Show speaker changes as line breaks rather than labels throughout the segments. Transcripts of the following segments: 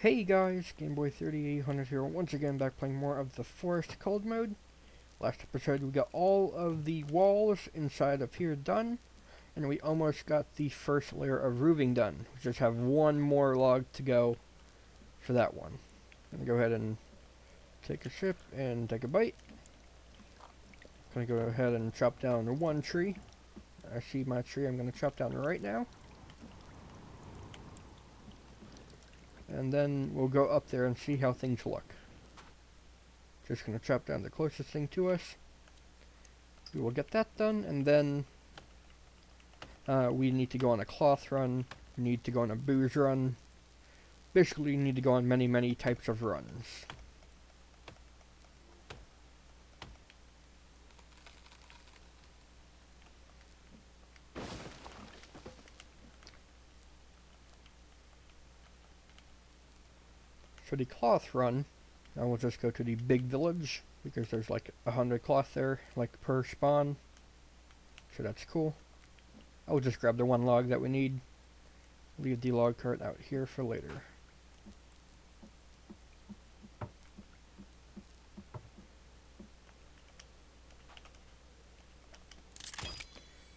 Hey guys, Gameboy3800 here, once again back playing more of the Forest Cold mode. Last episode we got all of the walls inside of here done, and we almost got the first layer of roofing done. We just have one more log to go for that one. I'm gonna go ahead and take a sip and take a bite. I'm gonna go ahead and chop down one tree. I see my tree I'm gonna chop down right now. And then we'll go up there and see how things look. Just going to chop down the closest thing to us. We will get that done, and then we need to go on a cloth run, we need to go on a booze run. Basically, you need to go on many types of runs. For the cloth run, I will just go to the big village, because there's like 100 cloth there, like per spawn. So that's cool. I will just grab the one log that we need. Leave the log cart out here for later.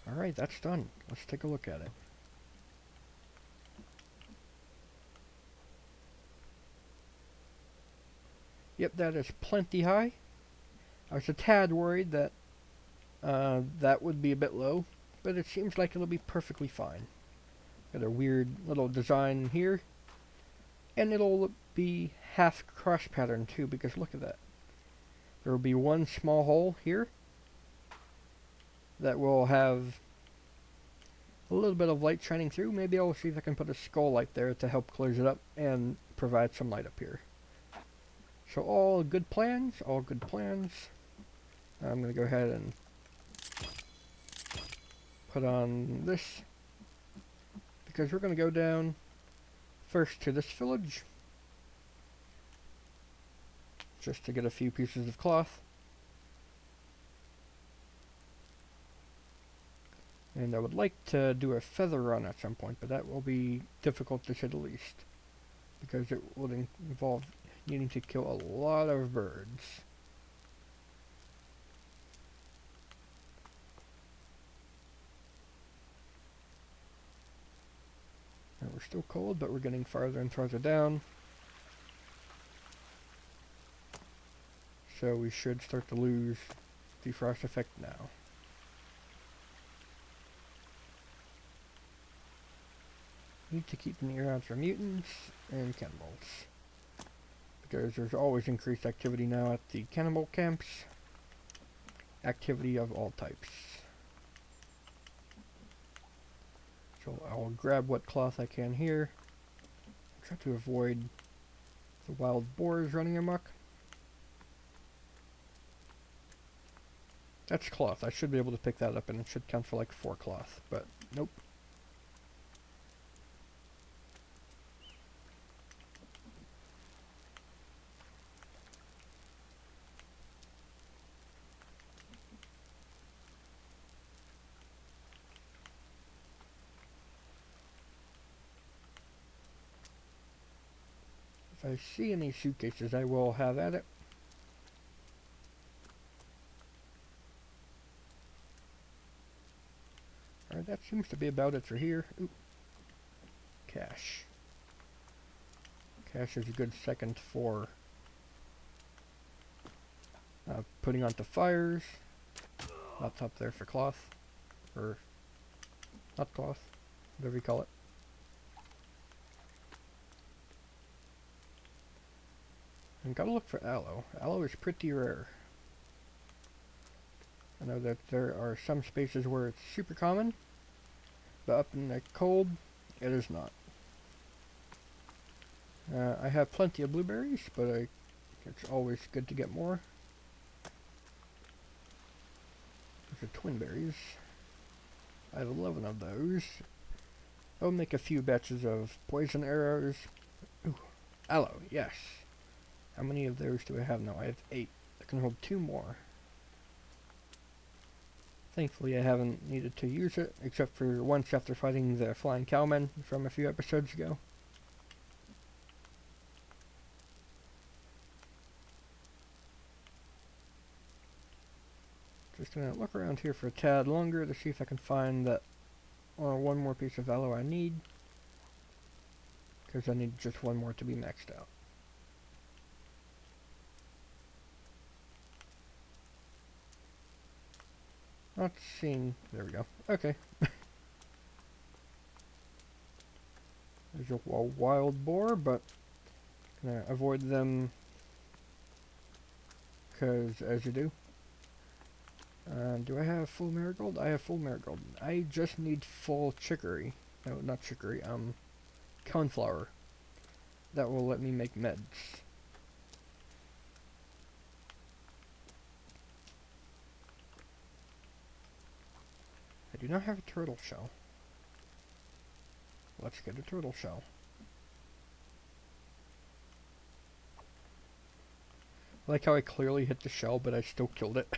Alright, that's done. Let's take a look at it. Yep, that is plenty high. I was a tad worried that that would be a bit low, but it seems like it'll be perfectly fine. Got a weird little design here, and it'll be half cross pattern too, because look at that. There will be one small hole here that will have a little bit of light shining through. Maybe I'll see if I can put a skull light there to help close it up and provide some light up here. So all good plans, all good plans. I'm going to go ahead and put on this, because we're going to go down first to this village, just to get a few pieces of cloth. And I would like to do a feather run at some point, but that will be difficult to say the least, because it will involve needing to kill a lot of birds. And we're still cold, but we're getting farther and farther down. So we should start to lose the frost effect now. Need to keep an ear out for mutants and cannibals, because there's always increased activity now at the cannibal camps. Activity of all types. So I'll grab what cloth I can here. Try to avoid the wild boars running amok. That's cloth. I should be able to pick that up, and it should count for like 4 cloth, but nope. If I see any suitcases, I will have at it. Alright, that seems to be about it for here. Ooh. Cash. Cash is a good second for putting onto fires. Not top there for cloth. Or not cloth. Whatever you call it. And gotta look for aloe. Aloe is pretty rare. I know that there are some spaces where it's super common, but up in the cold, it is not. I have plenty of blueberries, but it's always good to get more. These are twin berries. I have 11 of those. I'll make a few batches of poison arrows. Ooh, aloe, yes. How many of those do I have now? I have 8. I can hold 2 more. Thankfully I haven't needed to use it, except for once after fighting the flying cowmen from a few episodes ago. gonna look around here for a tad longer to see if I can find that one more piece of aloe I need. Because I need just one more to be maxed out. Not seeing. There we go. Okay. There's a wild boar, but gonna avoid them because as you do. Do I have full marigold? I have full marigold. I just need full chicory. No, not chicory. Coneflower. That will let me make meds. I do not have a turtle shell. Let's get a turtle shell. I like how I clearly hit the shell, but I still killed it.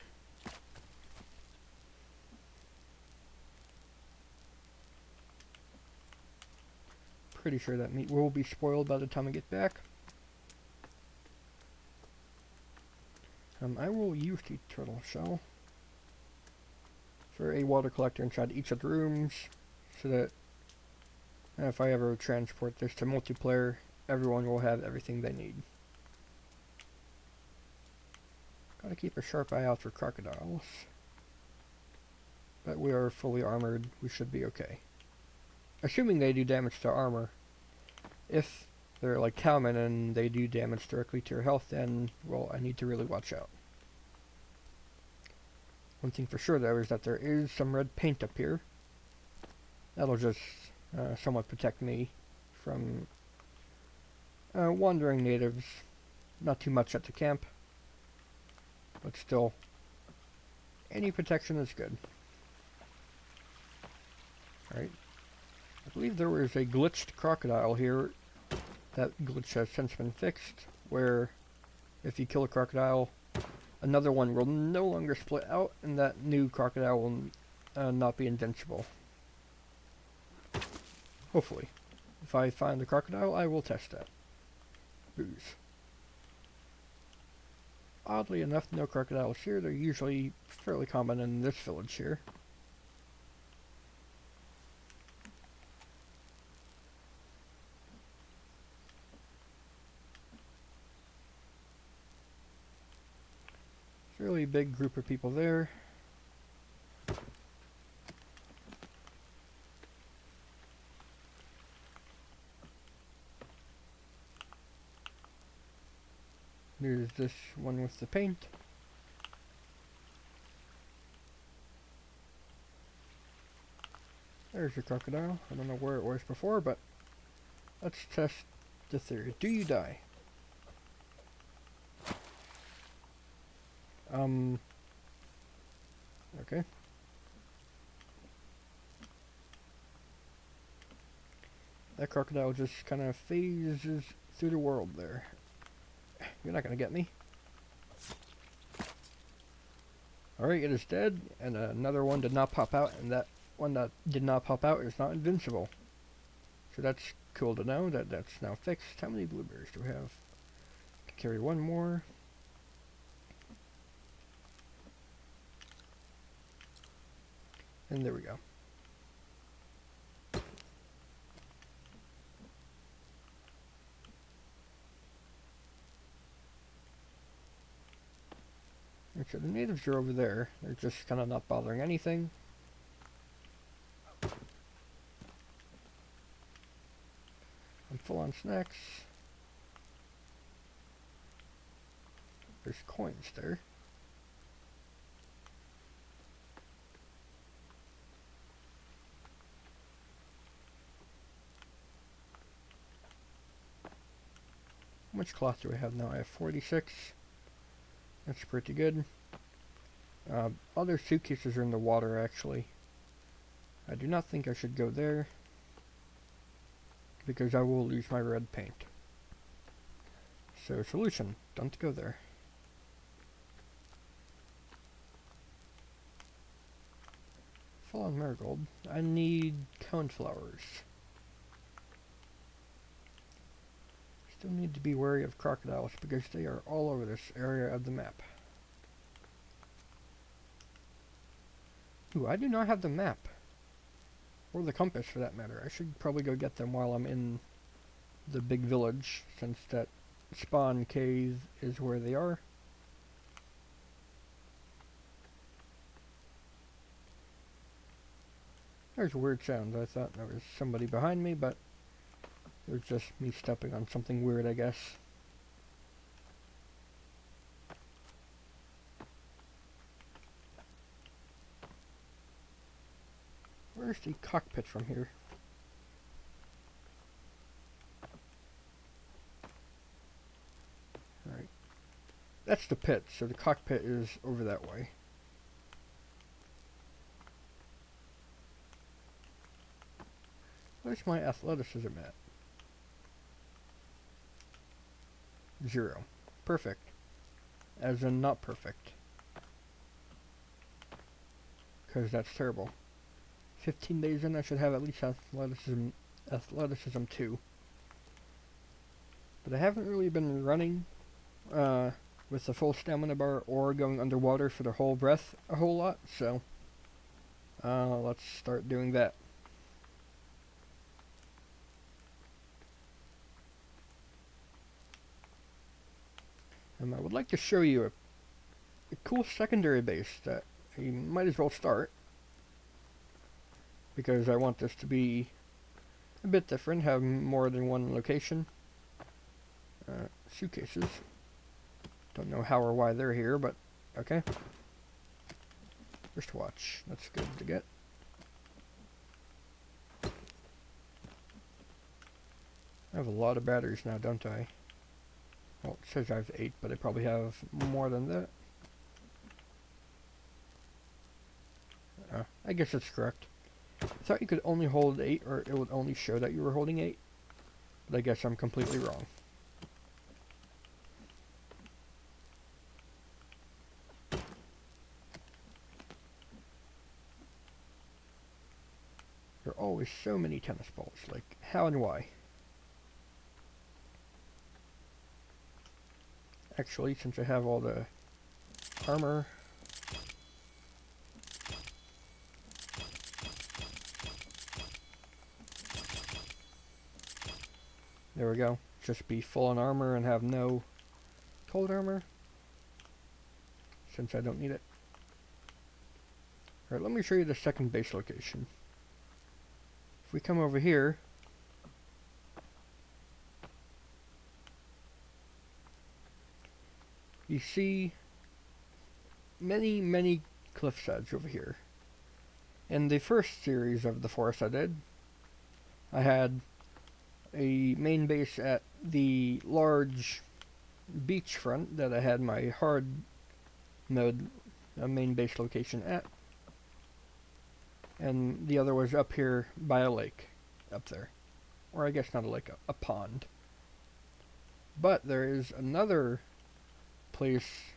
Pretty sure that meat will be spoiled by the time I get back. I will use the turtle shell for a water collector inside each of the rooms, so that if I ever transport this to multiplayer, everyone will have everything they need. Gotta keep a sharp eye out for crocodiles. But we are fully armored, we should be okay. Assuming they do damage to armor. If they're like cowmen and they do damage directly to your health, then, well, I need to really watch out. One thing for sure, though, is that there is some red paint up here. That'll just somewhat protect me from wandering natives. Not too much at the camp, but still, any protection is good. Alright. I believe there was a glitched crocodile here. That glitch has since been fixed, where if you kill a crocodile, another one will no longer split out, and that new crocodile will not be invincible. Hopefully. If I find the crocodile, I will test that. Booze. Oddly enough, no crocodiles here. They're usually fairly common in this village here. Really big group of people there. There's this one with the paint. There's your crocodile. I don't know where it was before, but let's test the theory. Do you die? Okay. That crocodile just kind of phases through the world there. You're not gonna get me. Alright, it is dead, and another one did not pop out, and that one that did not pop out is not invincible. So that's cool to know that that's now fixed. How many blueberries do we have? Can carry one more. And there we go. Okay, the natives are over there. They're just kind of not bothering anything. I'm full on snacks. There's coins there. How much cloth do I have now? I have 46. That's pretty good. Other suitcases are in the water, actually. I do not think I should go there, because I will lose my red paint. So, solution, don't go there. Full on marigold. I need coneflowers. Still need to be wary of crocodiles because they are all over this area of the map. Ooh, I do not have the map. Or the compass, for that matter. I should probably go get them while I'm in the big village, since that spawn cave is where they are. There's weird sounds. I thought there was somebody behind me, but it was just me stepping on something weird, I guess. Where's the cockpit from here? Alright. That's the pit, so the cockpit is over that way. Where's my athleticism at? 0. Perfect. As in not perfect. Because that's terrible. 15 days in, I should have at least athleticism 2. But I haven't really been running with the full stamina bar or going underwater for the whole breath a whole lot, so let's start doing that. And I would like to show you a cool secondary base that you might as well start, because I want this to be a bit different, have more than one location. Suitcases. Don't know how or why they're here, but okay. Wristwatch. That's good to get. I have a lot of batteries now, don't I? Well, it says I have 8, but I probably have more than that. I guess it's correct. I thought you could only hold 8, or it would only show that you were holding 8. But I guess I'm completely wrong. There are always so many tennis balls. Like, how and why? Actually, since I have all the armor, there we go. Just be full on armor and have no cold armor, since I don't need it. Alright, let me show you the second base location. If we come over here, you see many cliff sides over here. In the first series of the forest I did, I had a main base at the large beachfront that I had my hard mode main base location at. And the other was up here by a lake, up there. Or I guess not a lake, a pond. But there is another place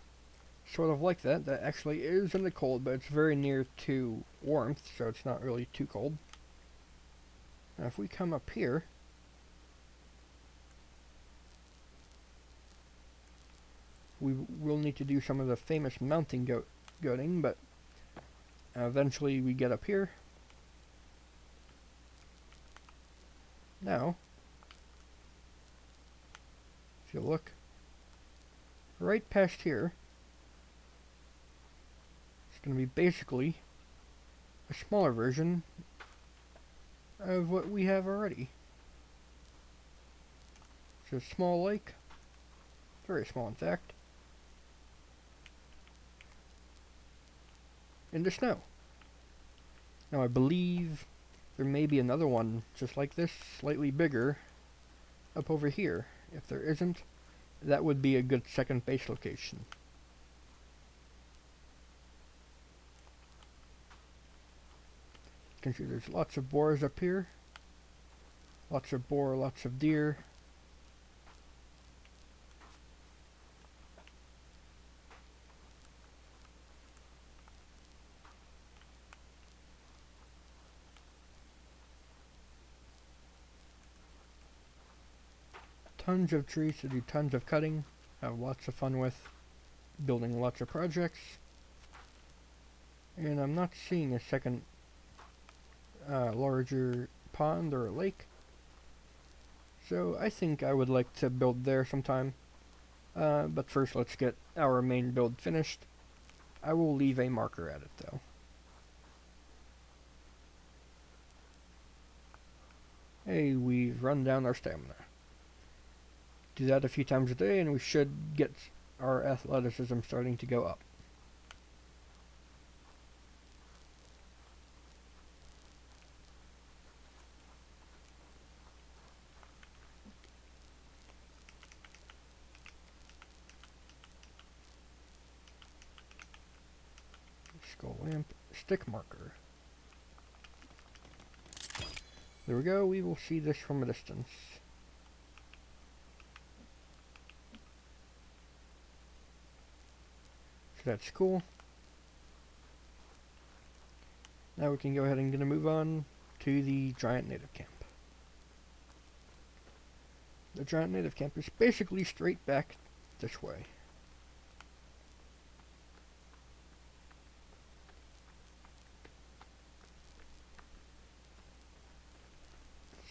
sort of like that actually is in the cold, but it's very near to warmth, so it's not really too cold. Now if we come up here, we will need to do some of the famous mountain goating, but eventually we get up here. Now, if you look right past here, it's going to be basically a smaller version of what we have already. It's a small lake, very small in fact, in the snow. Now I believe there may be another one just like this, slightly bigger, up over here. If there isn't, that would be a good second base location. You can see there's lots of boars up here. Lots of boar, lots of deer. Tons of trees to do tons of cutting, have lots of fun with, building lots of projects. And I'm not seeing a second larger pond or a lake. So I think I would like to build there sometime. But first let's get our main build finished. I will leave a marker at it though. Hey, we've run down our stamina. Do that a few times a day and we should get our athleticism starting to go up. Skull lamp, stick marker. There we go, we will see this from a distance. So that's cool. Now we can go ahead and get a move on to the giant native camp. The giant native camp is basically straight back this way.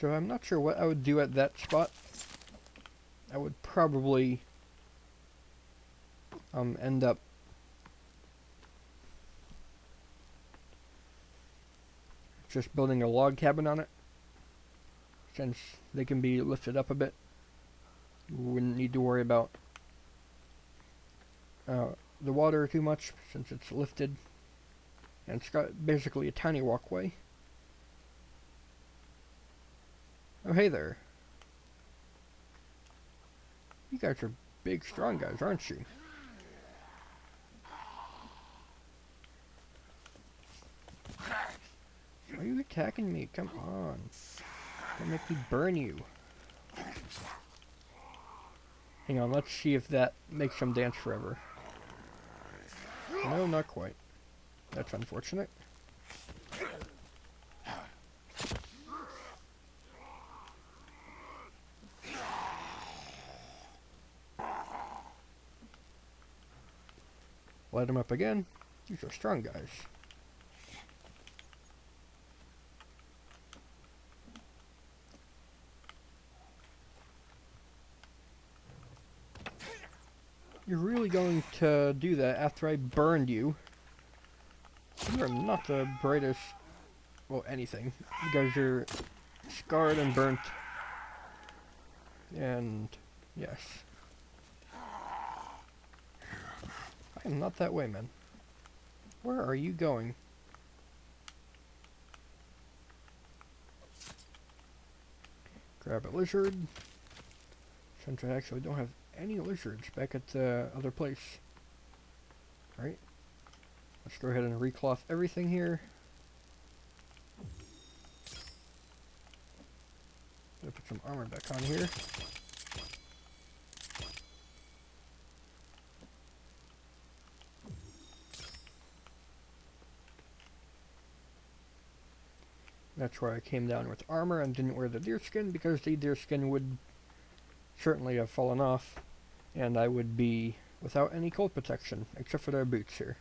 So I'm not sure what I would do at that spot. I would probably end up just building a log cabin on it, since they can be lifted up a bit. You wouldn't need to worry about the water too much since it's lifted, and it's got basically a tiny walkway. Oh hey there. You guys are big strong guys, aren't you? Are you attacking me? Come on. Don't make me burn you. Hang on, let's see if that makes them dance forever. No, not quite. That's unfortunate. Light them up again. These are strong guys. You're really going to do that after I burned you? You are not the brightest, well, anything. You guys are scarred and burnt. And, yes. I am not that way, man. Where are you going? Grab a lizard. Since I actually don't have any lizards back at the other place. Alright. Let's go ahead and recloth everything here. Gonna put some armor back on here. That's why I came down with armor and didn't wear the deerskin, because the deerskin would certainly have fallen off, and I would be without any cold protection, except for their boots here.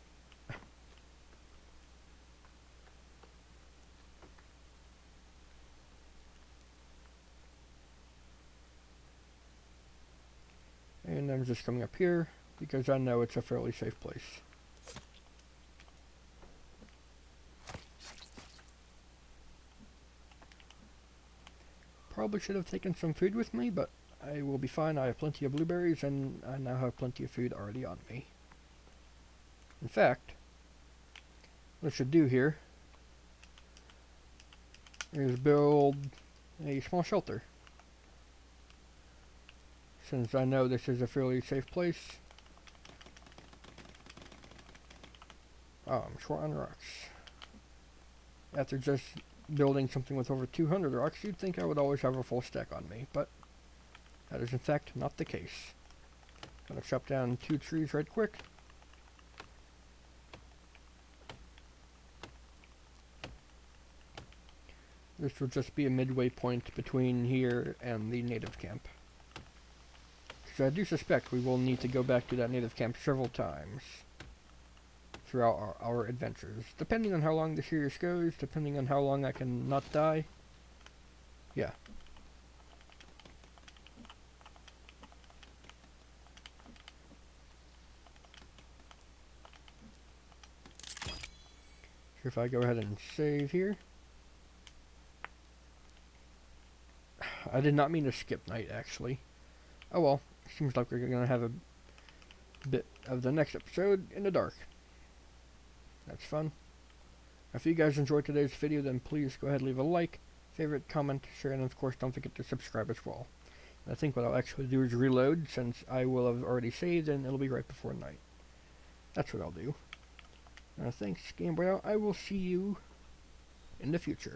And I'm just coming up here, because I know it's a fairly safe place. Probably should have taken some food with me, but I will be fine. I have plenty of blueberries, and I now have plenty of food already on me. In fact, what I should do here is build a small shelter. Since I know this is a fairly safe place. Oh, I'm short on rocks. After just building something with over 200 rocks, you'd think I would always have a full stack on me, but that is in fact not the case. Gonna chop down 2 trees right quick. This will just be a midway point between here and the native camp. So I do suspect we will need to go back to that native camp several times. throughout our adventures. Depending on how long the series goes, depending on how long I can not die. Yeah. So if I go ahead and save here. I did not mean to skip night, actually. Oh well, seems like we're gonna have a bit of the next episode in the dark. That's fun. If you guys enjoyed today's video, then please go ahead and leave a like, favorite, comment, share, and of course don't forget to subscribe as well. And I think what I'll actually do is reload, since I will have already saved and it'll be right before night. That's what I'll do. Thanks, Game Boy. I will see you in the future.